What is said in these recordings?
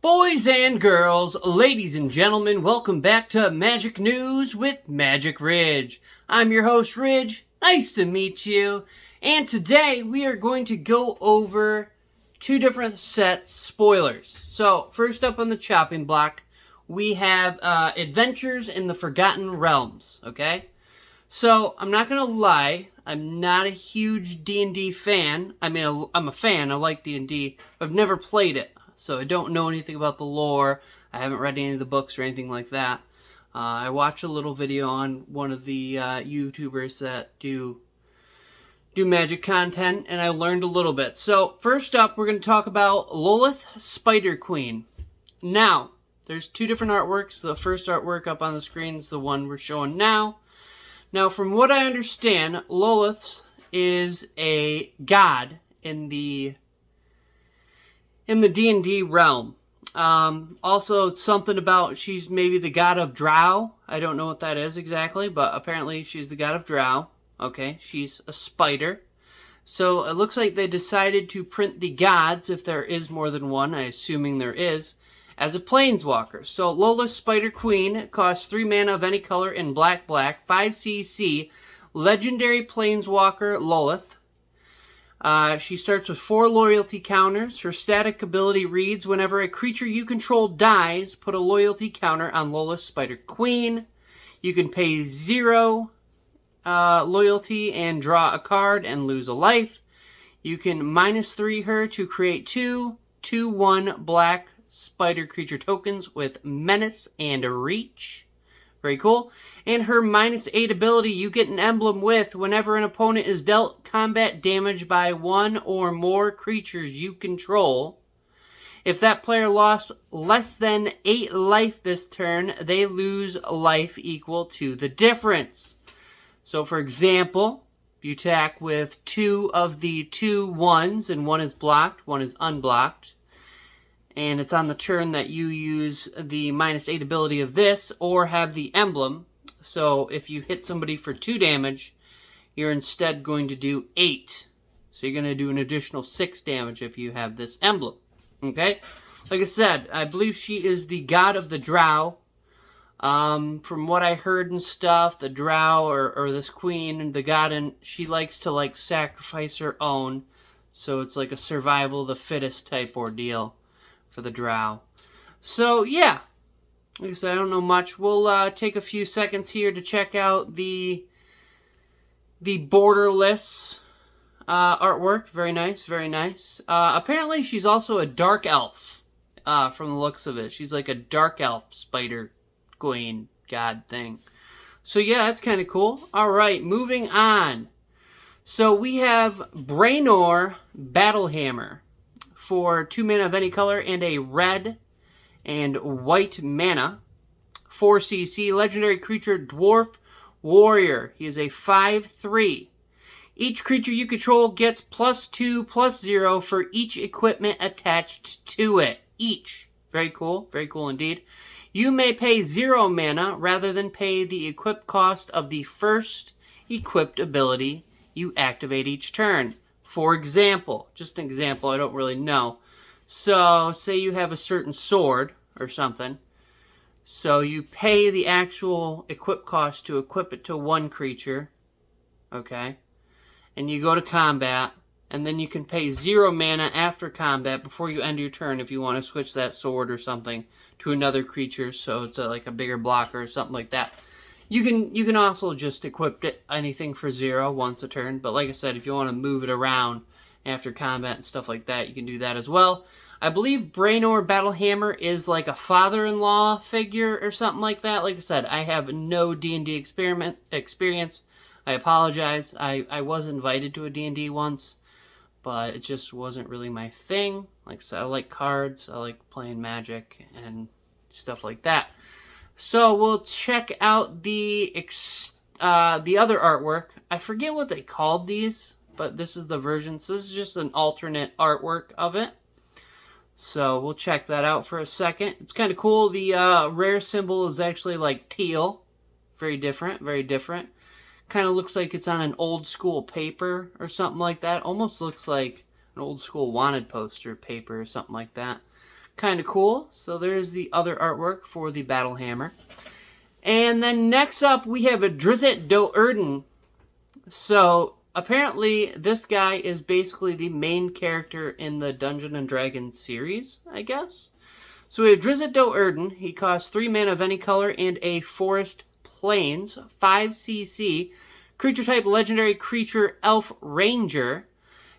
Boys and girls, ladies and gentlemen, welcome back to Magic News with Magic Ridge. I'm your host, Ridge. Nice to meet you. And today we are going to go over two different sets spoilers. So, first up on the chopping block, we have Adventures in the Forgotten Realms, okay? So, I'm not going to lie, I'm not a huge D&D fan. I mean, I'm a fan, I like D&D, but I've never played it. So I don't know anything about the lore. I haven't read any of the books or anything like that. I watched a little video on one of the YouTubers that do magic content, and I learned a little bit. So first up, we're going to talk about Lolith, Spider Queen. Now, there's two different artworks. The first artwork up on the screen is the one we're showing now. Now, from what I understand, Lolith is a god in the D&D realm. Also, it's something about she's maybe the god of drow. I don't know what that is exactly, but apparently she's the god of drow. Okay, she's a spider. So it looks like they decided to print the gods, if there is more than one, I'm assuming there is, as a planeswalker. So Lola, Spider Queen, costs 3 mana of any color in black, 5cc, legendary planeswalker Lolith. She starts with 4 loyalty counters. Her static ability reads, whenever a creature you control dies, put a loyalty counter on Lola, Spider Queen. You can pay 0 loyalty and draw a card and lose a life. You can -3 her to create 2/2/1 black spider creature tokens with menace and reach. Very cool. And her -8 ability, you get an emblem with whenever an opponent is dealt combat damage by 1 or more creatures you control. If that player lost less than 8 life this turn, they lose life equal to the difference. So for example, you attack with 2 of the 2 ones, and 1 is blocked, 1 is unblocked. And it's on the turn that you use the -8 ability of this, or have the emblem. So if you hit somebody for 2 damage, you're instead going to do 8. So you're going to do an additional 6 damage if you have this emblem. Okay? Like I said, I believe she is the god of the drow. From what I heard and stuff, the drow, or this queen, and the god, and she likes to like sacrifice her own. So it's like a survival of the fittest type ordeal for the drow. So yeah, like I said, I don't know much. We'll take a few seconds here to check out the Borderless artwork. Very nice, very nice. Apparently she's also a dark elf, from the looks of it. She's like a dark elf spider queen god thing. So yeah, that's kind of cool. Alright, moving on. So we have Braynor Battlehammer for 2 mana of any color and a red and white mana. 4cc, legendary creature, dwarf warrior. He is a 5/3. Each creature you control gets +2/+0 for each equipment attached to it. Each. Very cool indeed. You may pay 0 mana rather than pay the equip cost of the first equipped ability you activate each turn. For example, just an example, I don't really know. So, say you have a certain sword or something. So you pay the actual equip cost to equip it to 1 creature. Okay? And you go to combat. And then you can pay 0 mana after combat before you end your turn if you want to switch that sword or something to another creature. So it's like a bigger blocker or something like that. You can also just equip anything for 0 once a turn. But like I said, if you want to move it around after combat and stuff like that, you can do that as well. I believe Braynor Battlehammer is like a father-in-law figure or something like that. Like I said, I have no D&D experience. I apologize. I was invited to a D&D once, but it just wasn't really my thing. Like I said, I like cards. I like playing Magic and stuff like that. So we'll check out the other artwork. I forget what they called these, but this is the version. So this is just an alternate artwork of it. So we'll check that out for a second. It's kind of cool. The rare symbol is actually like teal. Very different, very different. Kind of looks like it's on an old school paper or something like that. Almost looks like an old school wanted poster paper or something like that. Kind of cool. So there's the other artwork for the Battle Hammer. And then next up, we have a Drizzt Do'Urden. So apparently this guy is basically the main character in the Dungeons and Dragons series, I guess. So we have Drizzt Do'Urden. He costs 3 mana of any color and a Forest Plains, 5 CC. Creature type legendary creature elf ranger,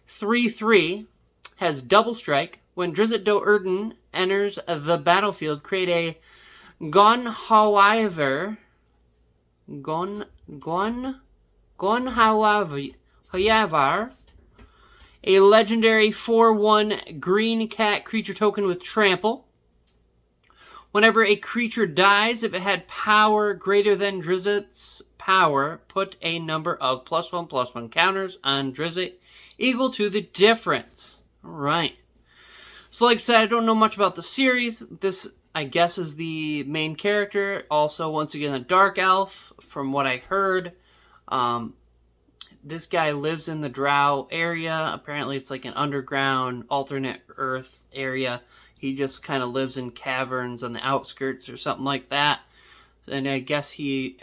3/3, has double strike. When Drizzt Do'Urden enters the battlefield, create a Gonhawaver, a legendary 4/1 green cat creature token with Trample. Whenever a creature dies, if it had power greater than Drizzt's power, put a number of +1/+1 counters on Drizzt equal to the difference. Alright. So like I said, I don't know much about the series. This, I guess, is the main character. Also, once again, a dark elf, from what I heard. This guy lives in the Drow area. Apparently, it's like an underground, alternate Earth area. He just kind of lives in caverns on the outskirts or something like that. And I guess he,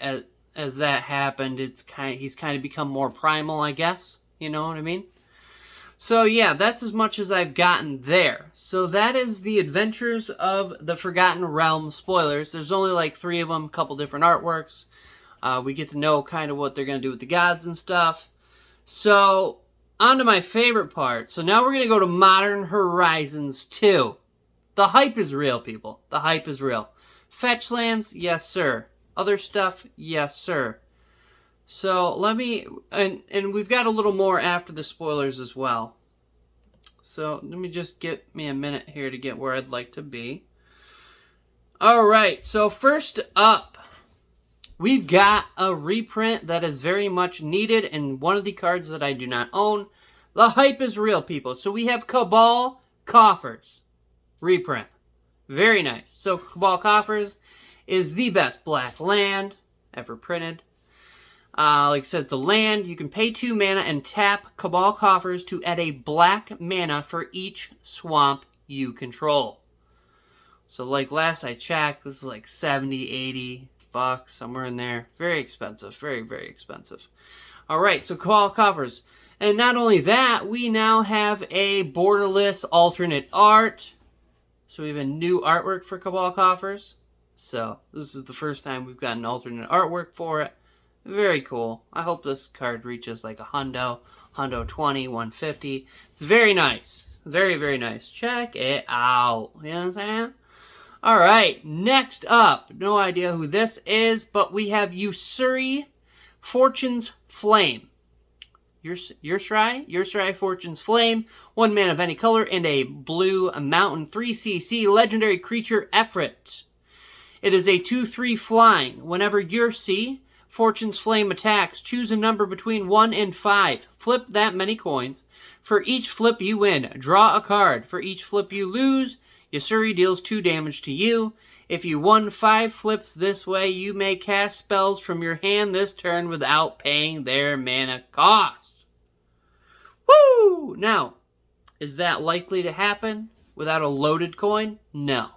as that happened, he's kind of become more primal, I guess. You know what I mean? So yeah, that's as much as I've gotten there. So that is the Adventures of the Forgotten Realm spoilers. There's only like 3 of them, a couple different artworks. We get to know kind of what they're going to do with the gods and stuff. So, on to my favorite part. So now we're going to go to Modern Horizons 2. The hype is real, people. The hype is real. Fetch lands? Yes, sir. Other stuff? Yes, sir. So, let me... And we've got a little more after the spoilers as well. So, let me just get me a minute here to get where I'd like to be. Alright, so first up, we've got a reprint that is very much needed and one of the cards that I do not own. The hype is real, people. So we have Cabal Coffers. Reprint. Very nice. So Cabal Coffers is the best black land ever printed. Like I said, it's a land. You can pay 2 mana and tap Cabal Coffers to add a black mana for each swamp you control. So like last I checked, this is like 70, 80 bucks, somewhere in there. Very expensive. Very, very expensive. Alright, so Cabal Coffers. And not only that, we now have a borderless alternate art. So we have a new artwork for Cabal Coffers. So this is the first time we've got an alternate artwork for it. Very cool. I hope this card reaches like a hundo 20, 150. It's very nice. Very, very nice. Check it out. You know what I'm saying? Alright, next up. No idea who this is, but we have Usuri Fortune's Flame. Usuri Fortune's Flame. 1 mana of any color and a blue mountain 3/CC legendary creature Efrit. It is a 2/3 flying. Whenever Usuri Fortune's Flame attacks, choose a number between 1 and 5. Flip that many coins. For each flip you win, draw a card. For each flip you lose, Usuri deals 2 damage to you. If you won 5 flips this way, you may cast spells from your hand this turn without paying their mana cost. Woo! Now, is that likely to happen without a loaded coin? No.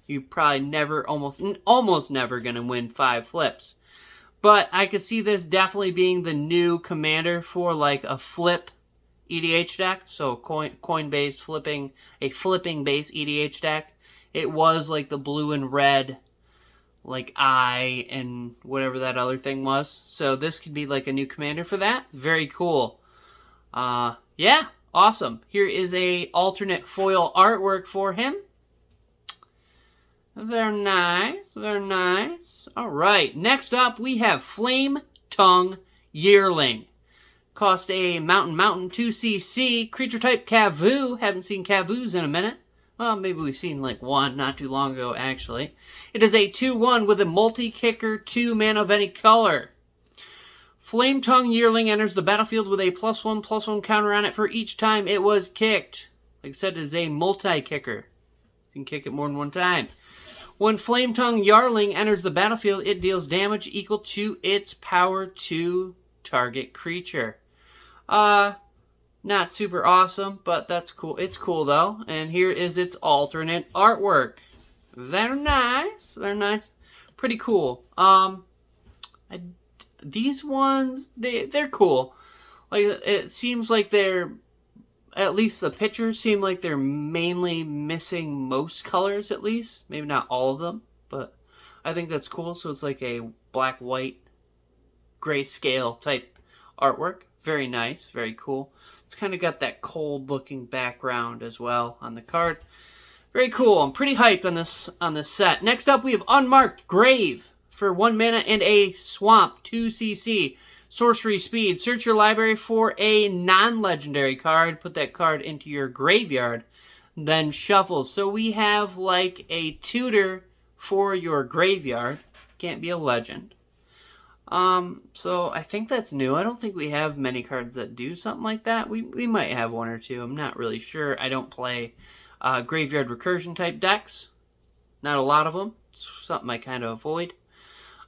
You probably never, almost never going to win 5 flips. But I could see this definitely being the new commander for like a flip EDH deck. So coin-based flipping, a flipping-based EDH deck. It was like the blue and red, like eye and whatever that other thing was. So this could be like a new commander for that. Very cool. Yeah, awesome. Here is a alternate foil artwork for him. Very nice, very nice. Alright, next up we have Flame Tongue Yearling. Cost a mountain 2/CC. Creature type Kavu. Haven't seen Kavus in a minute. Well, maybe we've seen like one not too long ago, actually. It is a 2/1 with a multi-kicker, 2 mana of any color. Flame Tongue Yearling enters the battlefield with a +1/+1 counter on it for each time it was kicked. Like I said, it is a multi-kicker. You can kick it more than one time. When Flame Tongue Yearling enters the battlefield, it deals damage equal to its power to target creature. Not super awesome, but that's cool. It's cool though. And here is its alternate artwork. They're nice. They're nice. Pretty cool. These ones, they're cool. Like, it seems like they're, at least the pictures seem like they're mainly missing most colors, at least. Maybe not all of them, but I think that's cool. So it's like a black, white, grayscale type artwork. Very nice, very cool. It's kind of got that cold looking background as well on the card. Very cool. I'm pretty hyped on this set. Next up, we have Unmarked Grave for 1 mana and a swamp, 2 CC, sorcery speed. Search your library for a non-legendary card. Put that card into your graveyard, then shuffle. So we have like a tutor for your graveyard. Can't be a legend. So I think that's new. I don't think we have many cards that do something like that. We might have one or two. I'm not really sure. I don't play graveyard recursion type decks. Not a lot of them. It's something I kind of avoid.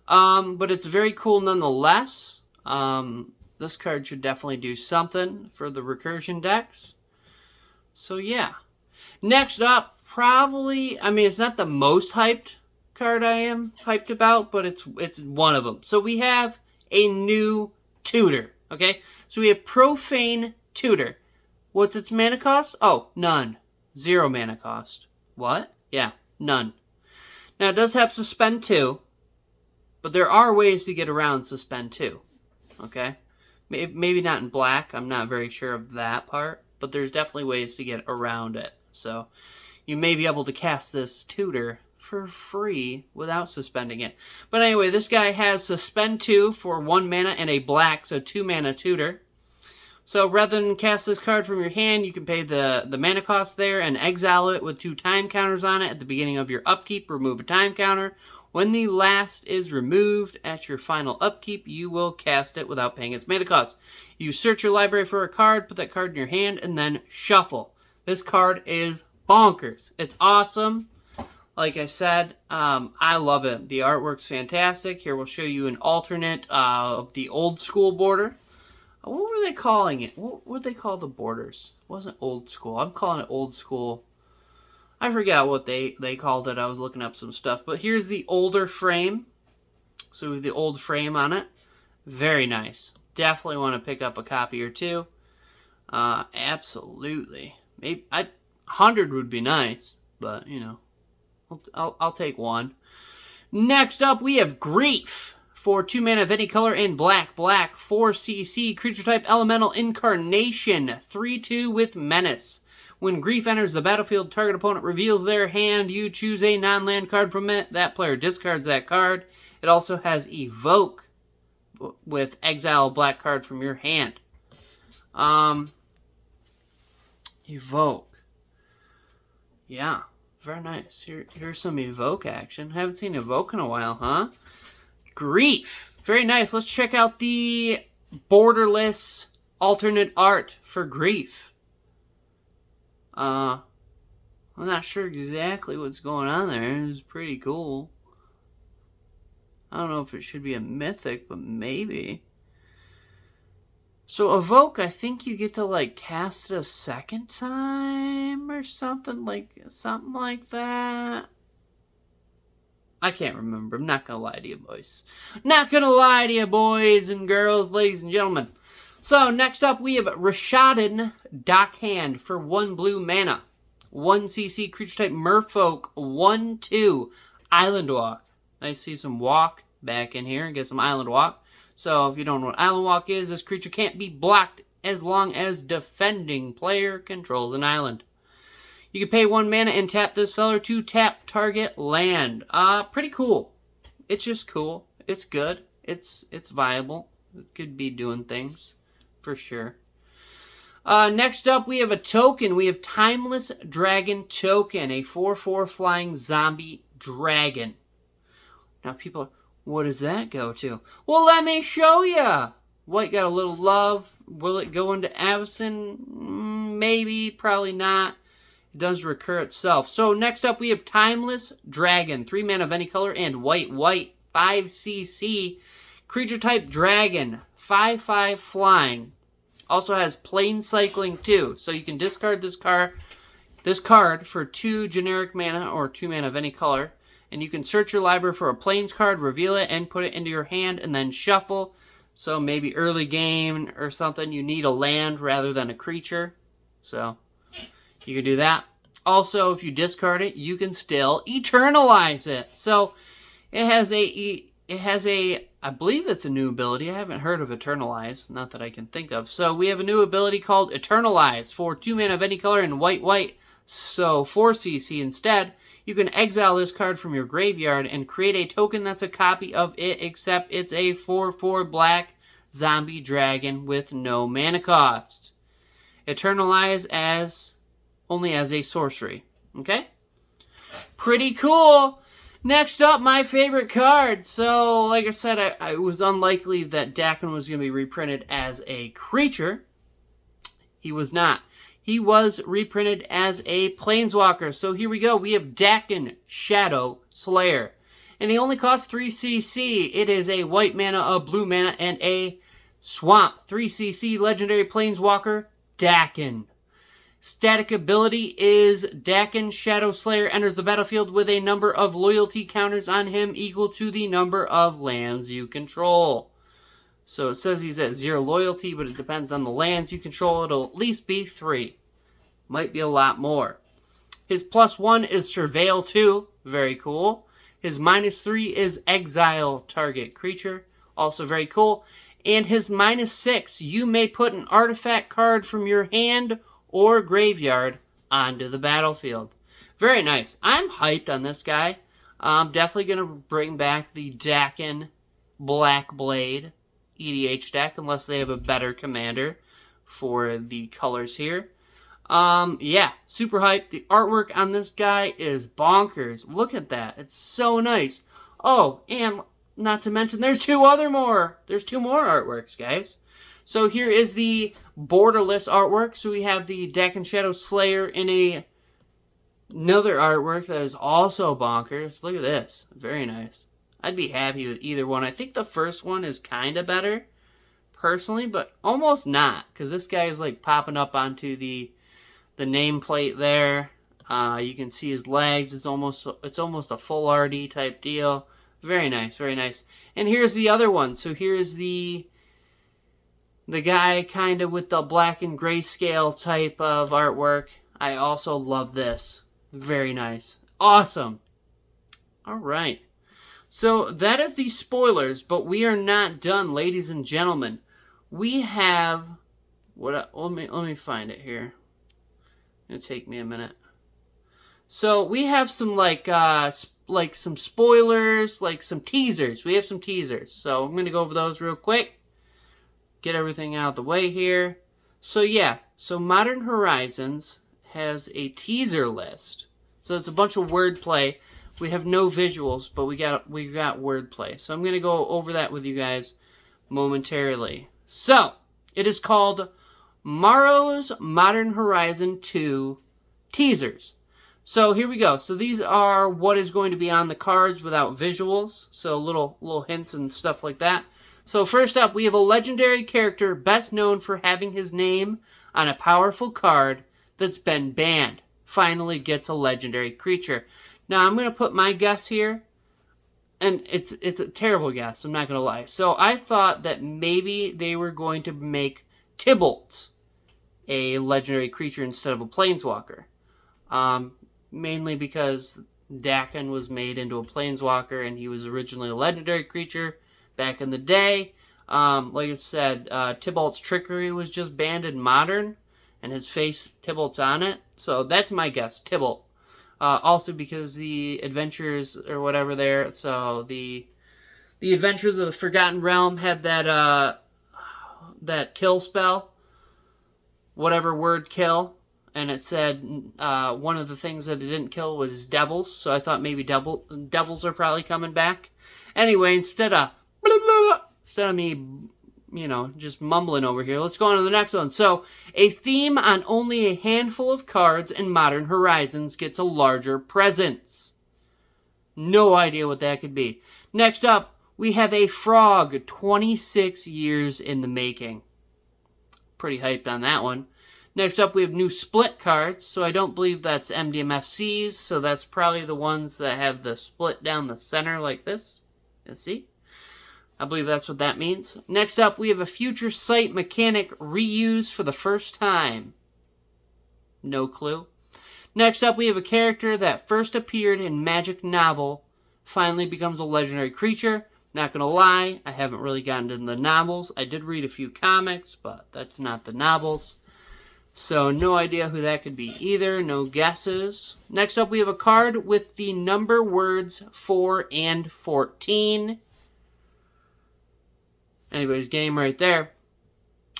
But it's very cool nonetheless. This card should definitely do something for the recursion decks. So yeah. Next up, probably, I mean, it's not the most hyped card I am hyped about, but it's one of them. So we have a new tutor, okay? So we have Profane Tutor. What's its mana cost? Oh, none. 0 mana cost. What? Yeah, none. Now, it does have Suspend 2, but there are ways to get around Suspend 2, okay? Maybe not in black. I'm not very sure of that part, but there's definitely ways to get around it. So you may be able to cast this tutor for free without suspending it. But anyway, this guy has Suspend 2 for 1 mana and a black, so 2 mana tutor. So rather than cast this card from your hand, you can pay the mana cost there and exile it with 2 time counters on it. At the beginning of your upkeep, remove a time counter. When the last is removed at your final upkeep, you will cast it without paying its mana cost. You search your library for a card, put that card in your hand, and then shuffle. This card is bonkers. It's awesome. Like I said, I love it. The artwork's fantastic. Here we'll show you an alternate of the old school border. What were they calling it? What would they call the borders? It wasn't old school. I'm calling it old school. I forgot what they called it. I was looking up some stuff. But here's the older frame. So we have the old frame on it. Very nice. Definitely want to pick up a copy or two. Absolutely. Maybe 100 would be nice, but you know. I'll take one. Next up, we have Grief for 2 mana of any color and black, 4 CC, creature type elemental incarnation, 3/2 with menace. When Grief enters the battlefield, target opponent reveals their hand. You choose a non-land card from it. That player discards that card. It also has Evoke with exile a black card from your hand. Evoke. Yeah. Very nice. Here's some Evoke action. Haven't seen Evoke in a while, huh? Grief. Very nice. Let's check out the borderless alternate art for Grief. I'm not sure exactly what's going on there. It's pretty cool. I don't know if it should be a mythic, but maybe. So Evoke, I think you get to like cast it a second time or something like that. I can't remember. I'm not gonna lie to you, boys. Not gonna lie to you, boys and girls, ladies and gentlemen. So next up, we have Rishadan Dockhand for 1 blue mana, 1 CC creature type Merfolk, 1/2 Island Walk. I see some walk back in here and get some Island Walk. So if you don't know what Island Walk is, this creature can't be blocked as long as defending player controls an island. You can pay 1 mana and tap this feller to tap target land. Pretty cool. It's just cool. It's good. It's viable. It could be doing things for sure. Next up, we have a token. We have Timeless Dragon Token, a 4/4 flying zombie dragon. Now people are, what does that go to? Well, let me show ya. White got a little love. Will it go into Avacyn? Maybe, probably not. It does recur itself. So next up we have Timeless Dragon. 3 mana of any color and white, 5 CC. Creature type dragon. 5/5 flying. Also has plane cycling too, so you can discard this card for 2 generic mana or 2 mana of any color, and you can search your library for a plains card, reveal it, and put it into your hand, and then shuffle. So maybe early game or something, you need a land rather than a creature, so you can do that. Also, if you discard it, you can still eternalize it. So it has a I believe it's a new ability. I haven't heard of Eternalize, not that I can think of. So we have a new ability called Eternalize for 2 mana of any color and white. So 4 CC instead. You can exile this card from your graveyard and create a token that's a copy of it, except it's a 4/4 black zombie dragon with no mana cost. Eternalize only as a sorcery. Okay? Pretty cool. Next up, my favorite card. So, like I said, it was unlikely that Dakin was going to be reprinted as a creature. He was not. He was reprinted as a Planeswalker. So here we go. We have Dakin Shadow Slayer. And he only costs 3 CC. It is a white mana, a blue mana, and a swamp. 3 CC legendary Planeswalker, Dakin. Static ability is Dakin Shadow Slayer enters the battlefield with a number of loyalty counters on him equal to the number of lands you control. So it says he's at 0 loyalty, but it depends on the lands you control. It'll at least be 3. Might be a lot more. His +1 is Surveil 2. Very cool. His -3 is Exile target creature. Also very cool. And his -6, you may put an artifact card from your hand or graveyard onto the battlefield. Very nice. I'm hyped on this guy. I'm definitely going to bring back the Dakin Black Blade EDH deck, unless they have a better commander for the colors here. Yeah, super hyped. The artwork on this guy is bonkers. Look at that. It's so nice. Oh, and not to mention, there's 2 more artworks, guys. So here is the Borderless Artwork. So we have the Dakin Shadow Slayer in another artwork that is also bonkers. Look at this. Very nice. I'd be happy with either one. I think the first one is kind of better, personally, but almost not. Because this guy is like popping up onto the nameplate there. You can see his legs. It's almost a full RD type deal. Very nice, very nice. And here's the other one. So here's the guy kind of with the black and grayscale type of artwork. I also love this. Very nice. Awesome. All right. So that is the spoilers, but we are not done, ladies and gentlemen. We have let me find it here. It'll take me a minute. So we have some like some spoilers, like some teasers. We have some teasers. So I'm going to go over those real quick. Get everything out of the way here. So yeah, so Modern Horizons has a teaser list. So it's a bunch of wordplay. We have no visuals, but we got wordplay. So I'm going to go over that with you guys momentarily. So, it is called Morrow's Modern Horizon 2 Teasers. So here we go. So these are what is going to be on the cards without visuals. So little hints and stuff like that. So first up, we have a legendary character best known for having his name on a powerful card that's been banned. Finally gets a legendary creature. Now I'm going to put my guess here, and it's a terrible guess, I'm not going to lie. So I thought that maybe they were going to make Tybalt a legendary creature instead of a planeswalker. Mainly because Dakin was made into a planeswalker and he was originally a legendary creature back in the day. Like I said, Tybalt's Trickery was just banned in Modern, and his face, Tybalt's on it. So that's my guess, Tybalt. Also because the adventures or whatever there, so the Adventures of the Forgotten Realm had that kill spell, whatever word kill, and it said one of the things that it didn't kill was devils, so I thought maybe devils are probably coming back. Anyway, instead of me, just mumbling over here, let's go on to the next one. So, a theme on only a handful of cards in Modern Horizons gets a larger presence. No idea what that could be. Next up, we have a frog 26 years in the making. pretty hyped on that one. Next up, we have new split cards. So I don't believe that's MDMFCs. So that's probably the ones that have the split down the center like this. You see? I believe that's what that means. Next up, we have a Future Sight mechanic reused for the first time. No clue. Next up, we have a character that first appeared in Magic Novel, finally becomes a legendary creature. Not gonna lie, I haven't really gotten into the novels. I did read a few comics, but that's not the novels. So no idea who that could be either. No guesses. Next up, we have a card with the number words 4 and 14. Anybody's game right there.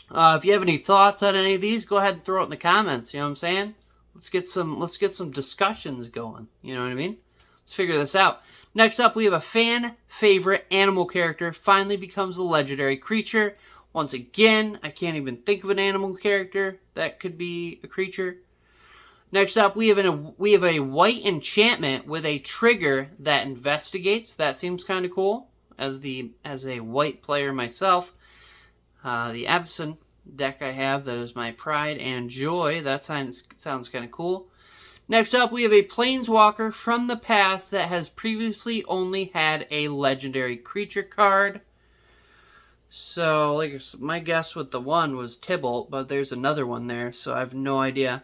If you have any thoughts on any of these, go ahead and throw it in the comments. You know what I'm saying? Let's get some discussions going. You know what I mean? Let's figure this out. Next up, we have a fan favorite animal character finally becomes a legendary creature. Once again, I can't even think of an animal character that could be a creature. Next up, we have a white enchantment with a trigger that investigates. That seems kind of cool. As a white player myself, the Avison deck I have that is my pride and joy. That sounds kind of cool. Next up, we have a Planeswalker from the past that has previously only had a legendary creature card. So, like my guess with the one was Tybalt, but there's another one there, so I have no idea.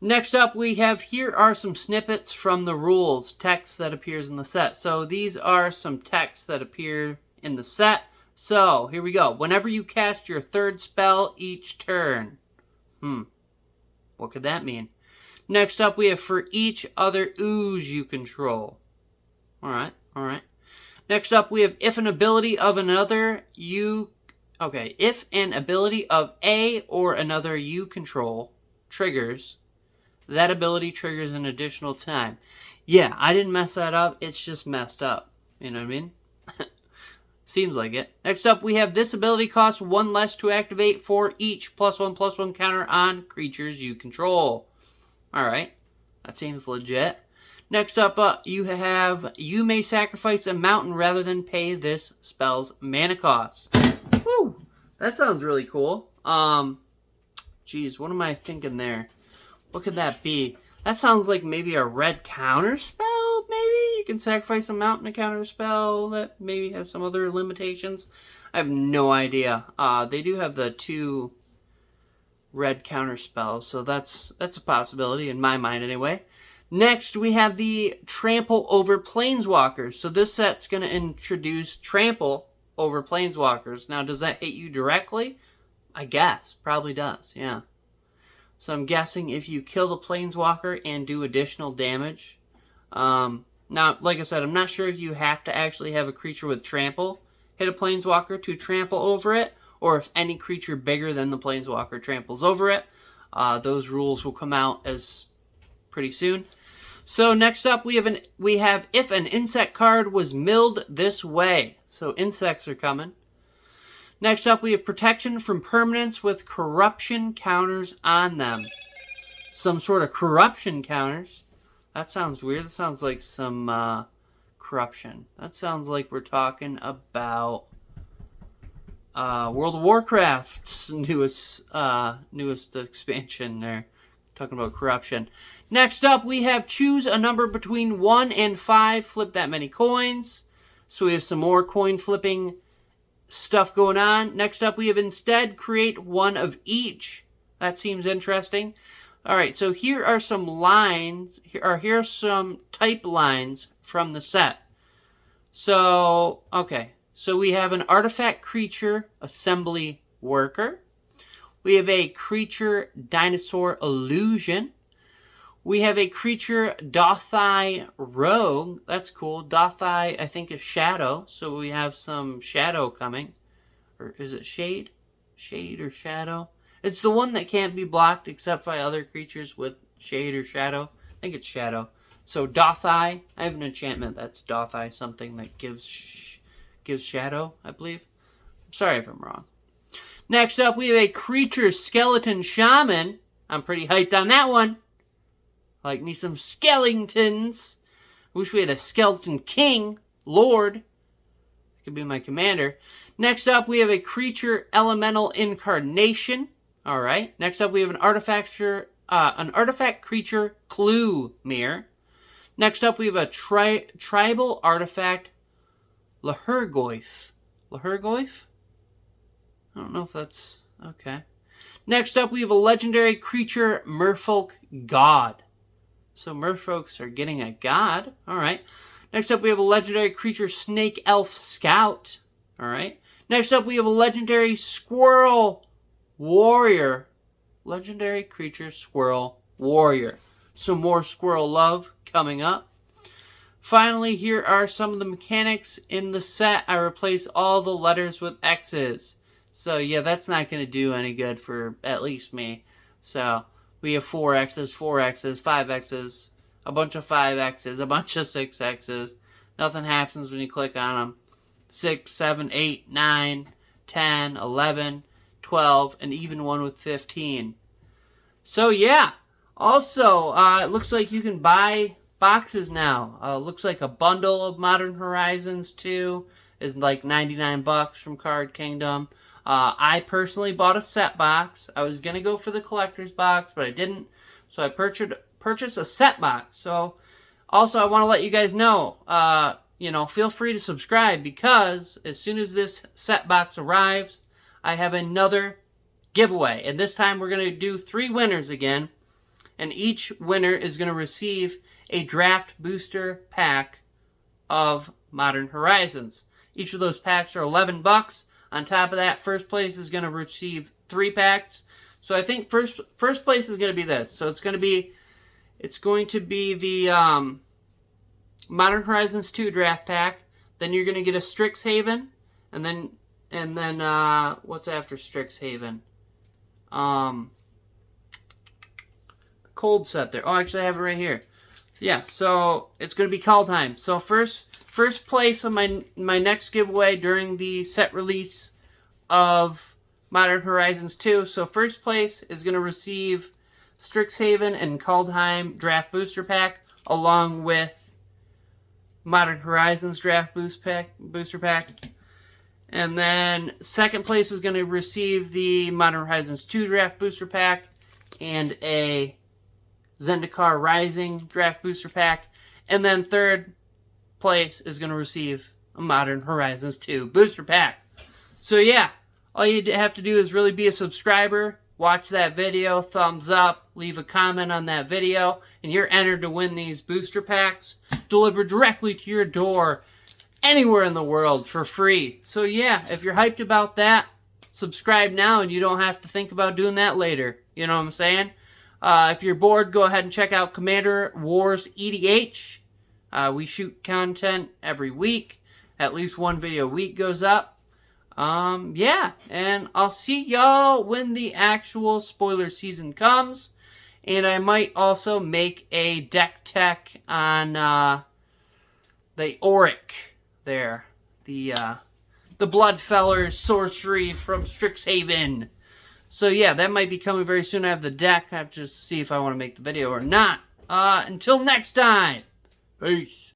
Next up, here are some snippets from the rules, text that appears in the set. So these are some text that appear in the set. So, here we go. Whenever you cast your third spell each turn. What could that mean? Next up, we have for each other ooze you control. Alright. Next up, we have if an ability of another if an ability of a or another you control triggers, that ability triggers an additional time. Yeah, I didn't mess that up. It's just messed up. You know what I mean? Seems like it. Next up, we have this ability costs 1 less to activate for each +1/+1 counter on creatures you control. Alright, that seems legit. Next up, you may sacrifice a mountain rather than pay this spell's mana cost. Woo! That sounds really cool. Geez, what am I thinking there? What could that be? That sounds like maybe a red counter spell, maybe? You can sacrifice a mountain to counter spell that maybe has some other limitations. I have no idea. They do have the 2 red counter spells, so that's a possibility in my mind anyway. Next, we have the Trample over Planeswalkers. So this set's going to introduce Trample over Planeswalkers. Now, does that hit you directly? I guess. Probably does, yeah. So I'm guessing if you kill the Planeswalker and do additional damage. Now, like I said, I'm not sure if you have to actually have a creature with Trample hit a Planeswalker to trample over it, or if any creature bigger than the Planeswalker tramples over it. Those rules will come out as pretty soon. So next up, we have if an insect card was milled this way. So insects are coming. Next up, we have protection from permanents with corruption counters on them. Some sort of corruption counters. That sounds weird. That sounds like some corruption. That sounds like we're talking about World of Warcraft's newest expansion there. Talking about corruption. Next up, we have choose a number between 1 and 5. Flip that many coins. So we have some more coin flipping stuff going on. Next up, we have instead create one of each. That seems interesting. Alright, so here are some lines. Here are some type lines from the set. So, okay. So we have an artifact creature assembly worker. We have a creature dinosaur illusion. We have a creature Dothai rogue. That's cool. Dothai, I think, is shadow. So we have some shadow coming. Or is it shade? Shade or shadow? It's the one that can't be blocked except by other creatures with shade or shadow. I think it's shadow. So Dothai. I have an enchantment that's Dothai, something that gives shadow, I believe. I'm sorry if I'm wrong. Next up, we have a creature skeleton shaman. I'm pretty hyped on that one. I like me some skeletons. Wish we had a skeleton king, lord. Could be my commander. Next up, we have a creature elemental incarnation. All right. Next up, we have an artifact creature clue mirror. Next up, we have a tribal artifact Lahurgoyf. Lahurgoyf? I don't know if that's okay. Next up, we have a legendary creature Merfolk God. So Merfolks are getting a god. All right. Next up, we have a legendary creature Snake Elf Scout. All right. Next up, we have a legendary Squirrel Warrior. Legendary creature Squirrel Warrior. Some more squirrel love coming up. Finally, here are some of the mechanics in the set. I replace all the letters with X's. So, yeah, that's not going to do any good for at least me. So, we have 4 X's, 4 X's, 5 X's, a bunch of 5 X's, a bunch of 6 X's. Nothing happens when you click on them. 6, 7, 8, 9, 10, 11, 12, and even one with 15. So, yeah. Also, it looks like you can buy boxes now. Looks like a bundle of Modern Horizons 2 is like 99 bucks from Card Kingdom. I personally bought a set box. I was going to go for the collector's box, but I didn't. So I purchased a set box. So also I want to let you guys know, feel free to subscribe because as soon as this set box arrives, I have another giveaway. And this time we're going to do 3 winners again. And each winner is going to receive a draft booster pack of Modern Horizons. Each of those packs are 11 bucks. On top of that, first place is going to receive 3 packs. So I think first place is going to be this. So it's going to be the Modern Horizons 2 draft pack. Then you're going to get a Strixhaven, and then what's after Strixhaven? Cold set there. Oh, actually I have it right here. Yeah, so it's going to be Kaldheim. So first place on my next giveaway during the set release of Modern Horizons 2. So first place is going to receive Strixhaven and Kaldheim draft booster pack along with Modern Horizons draft booster pack. And then second place is going to receive the Modern Horizons 2 draft booster pack and a Zendikar Rising draft booster pack. And then third place is going to receive a Modern Horizons 2 booster pack. So yeah, all you have to do is really be a subscriber, watch that video, thumbs up, leave a comment on that video, and you're entered to win these booster packs delivered directly to your door anywhere in the world for free. So yeah, if you're hyped about that, subscribe now and you don't have to think about doing that later. You know what I'm saying? If you're bored, go ahead and check out Commander Wars EDH. We shoot content every week. At least one video a week goes up. Yeah, and I'll see y'all when the actual spoiler season comes. And I might also make a deck tech on the Auric there. The Bloodfeller's sorcery from Strixhaven. So yeah, that might be coming very soon. I have the deck. I have to see if I want to make the video or not. Until next time. Peace.